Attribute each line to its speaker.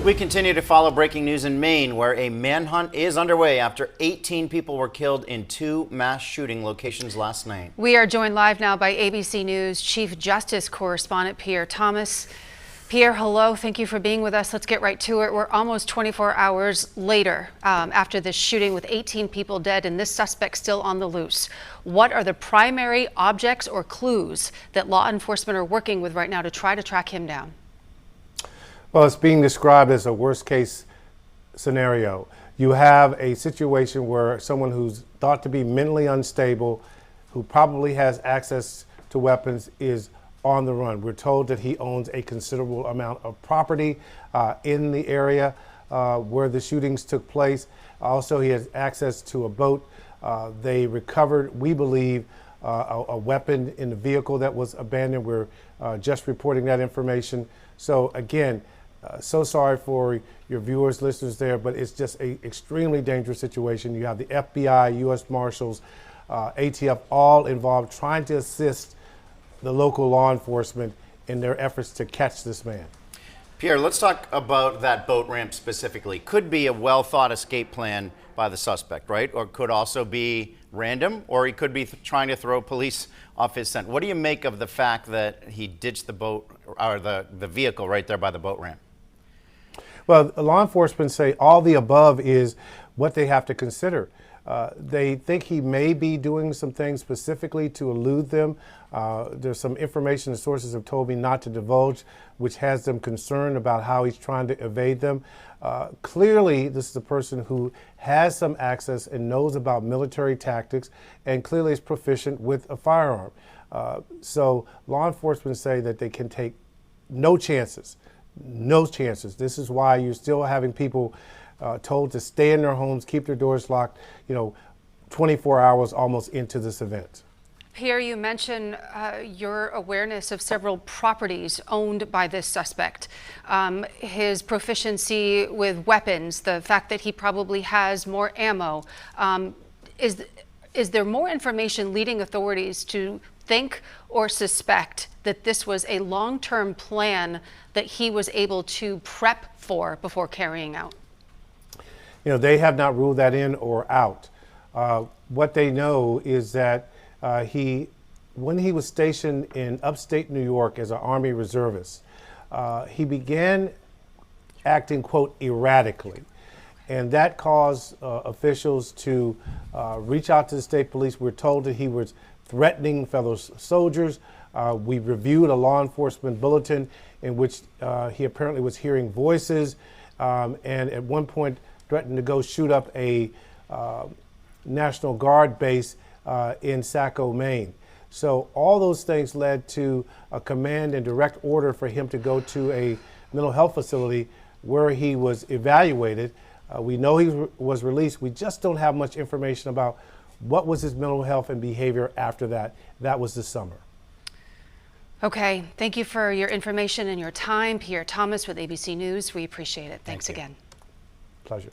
Speaker 1: We continue to follow breaking news in Maine, where a manhunt is underway after 18 people were killed in 2 mass shooting locations last night.
Speaker 2: We are joined live now by ABC News Chief Justice correspondent Pierre Thomas. Pierre, hello. Thank you for being with us. Let's get right to it. We're almost 24 hours later after this shooting with 18 people dead and this suspect still on the loose. What are the primary objects or clues that law enforcement are working with right now to try to track him down?
Speaker 3: Well, it's being described as a worst case scenario. You have a situation where someone who's thought to be mentally unstable, who probably has access to weapons, is on the run. We're told that he owns a considerable amount of property in the area where the shootings took place. Also, he has access to a boat. They recovered, we believe, a weapon in the vehicle that was abandoned. We're just reporting that information. So again, so sorry for your viewers, listeners there, but it's just an extremely dangerous situation. You have the FBI, U.S. Marshals, ATF all involved trying to assist the local law enforcement in their efforts to catch this man.
Speaker 1: Pierre, let's talk about that boat ramp specifically. Could be a well-thought escape plan by the suspect, right? Or could also be random, or he could be trying to throw police off his scent. What do you make of the fact that he ditched the boat or the vehicle right there by the boat ramp?
Speaker 3: Well, law enforcement say all the above is what they have to consider. They think he may be doing some things specifically to elude them. There's some information the sources have told me not to divulge, which has them concerned about how he's trying to evade them. Clearly, this is a person who has some access and knows about military tactics and clearly is proficient with a firearm. So law enforcement say that they can take no chances. No chances. This is why you're still having people told to stay in their homes, keep their doors locked, 24 hours almost into this event.
Speaker 2: Pierre, you mentioned your awareness of several properties owned by this suspect. His proficiency with weapons, the fact that he probably has more ammo. Is there more information leading authorities to think or suspect that this was a long-term plan that he was able to prep for before carrying out?
Speaker 3: They have not ruled that in or out. What they know is that when he was stationed in upstate New York as an Army reservist, he began acting, quote, erratically. And that caused officials to reach out to the state police. We're told that he was threatening fellow soldiers. We reviewed a law enforcement bulletin in which he apparently was hearing voices and at one point threatened to go shoot up a National Guard base in Saco, Maine. So all those things led to a command and direct order for him to go to a mental health facility where he was evaluated. We know he was released. We just don't have much information about what was his mental health and behavior after that. That was this summer.
Speaker 2: Okay, thank you for your information and your time. Pierre Thomas with ABC News. We appreciate it. Thanks again.
Speaker 3: Pleasure.